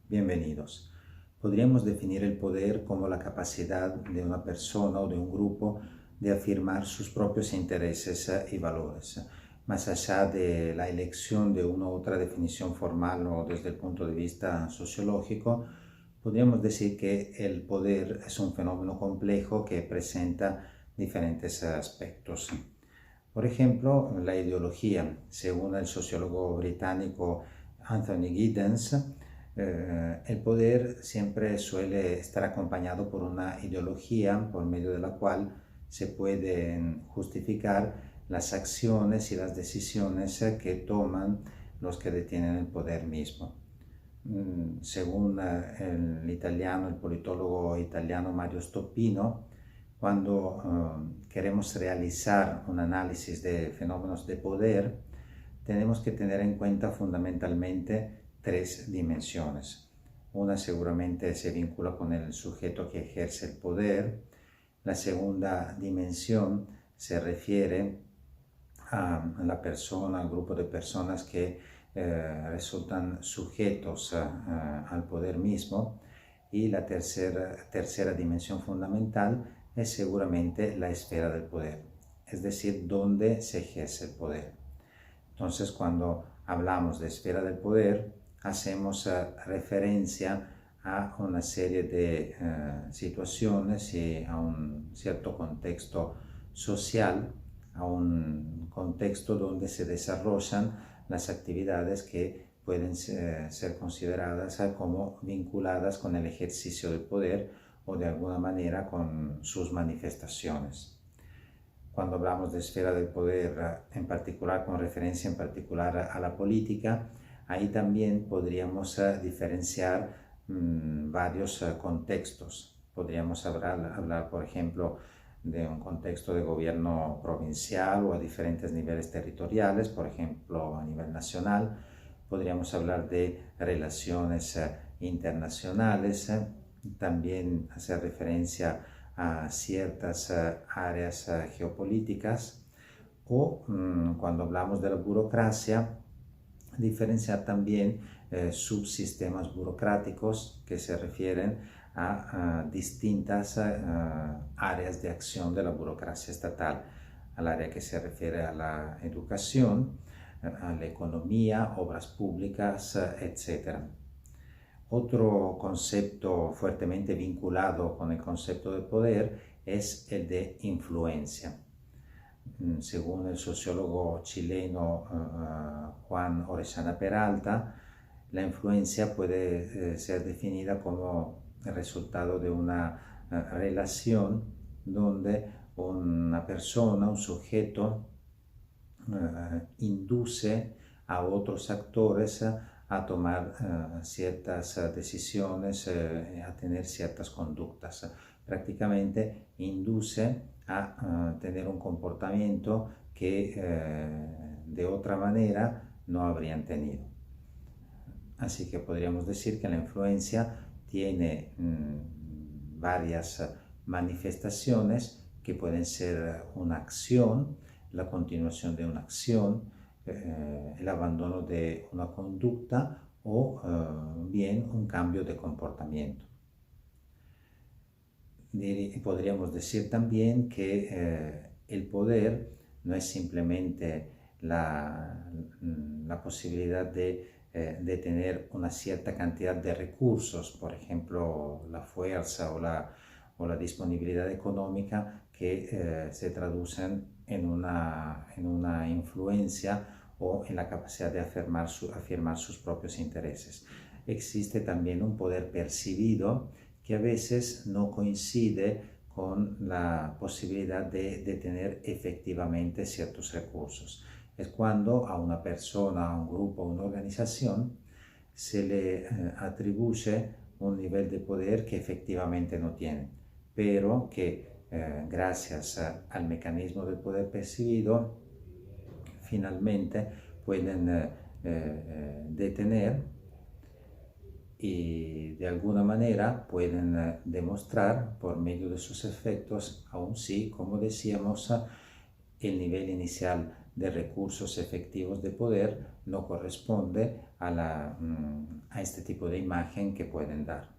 Bienvenidos. Podríamos definir el poder como la capacidad de una persona o de un grupo de afirmar sus propios intereses y valores. Más allá de la elección de una u otra definición formal o desde el punto de vista sociológico, podríamos decir que el poder es un fenómeno complejo que presenta diferentes aspectos. Por ejemplo, la ideología, según el sociólogo británico Anthony Giddens, el poder siempre suele estar acompañado por una ideología por medio de la cual se pueden justificar las acciones y las decisiones que toman los que detienen el poder mismo. Según el politólogo italiano Mario Stoppino, cuando queremos realizar un análisis de fenómenos de poder, tenemos que tener en cuenta fundamentalmente tres dimensiones. Una seguramente se vincula con el sujeto que ejerce el poder. La segunda dimensión se refiere a la persona, al grupo de personas que resultan sujetos al poder mismo. Y la tercera dimensión fundamental es seguramente la esfera del poder, es decir, dónde se ejerce el poder. Entonces, cuando hablamos de esfera del poder, hacemos referencia a una serie de situaciones y a un cierto contexto social, a un contexto donde se desarrollan las actividades que pueden ser consideradas como vinculadas con el ejercicio del poder o de alguna manera con sus manifestaciones. Cuando hablamos de esfera del poder, en particular con referencia en particular a la política, ahí también podríamos diferenciar varios contextos. Podríamos hablar, por ejemplo, de un contexto de gobierno provincial o a diferentes niveles territoriales, por ejemplo, a nivel nacional. Podríamos hablar de relaciones internacionales, también hacer referencia a ciertas áreas geopolíticas o cuando hablamos de la burocracia, diferenciar también subsistemas burocráticos que se refieren a distintas áreas de acción de la burocracia estatal, al área que se refiere a la educación, a la economía, obras públicas, etc. Otro concepto fuertemente vinculado con el concepto de poder es el de influencia. Según el sociólogo chileno Juan Orellana Peralta, la influencia puede ser definida como el resultado de una relación donde una persona, un sujeto, induce a otros actores a tomar ciertas decisiones, a tener ciertas conductas. Prácticamente induce a tener un comportamiento que de otra manera no habrían tenido. Así que podríamos decir que la influencia tiene varias manifestaciones que pueden ser una acción, la continuación de una acción, el abandono de una conducta o bien un cambio de comportamiento. Podríamos decir también que el poder no es simplemente la posibilidad de tener una cierta cantidad de recursos, por ejemplo, la fuerza o la disponibilidad económica que se traducen en una influencia o en la capacidad de afirmar sus propios intereses. Existe también un poder percibido que a veces no coincide con la posibilidad de tener efectivamente ciertos recursos. Es cuando a una persona, a un grupo, a una organización se le atribuye un nivel de poder que efectivamente no tiene, pero que gracias al mecanismo del poder percibido finalmente pueden detener y de alguna manera pueden demostrar por medio de sus efectos, aún sí, como decíamos, el nivel inicial de recursos efectivos de poder no corresponde a este tipo de imagen que pueden dar.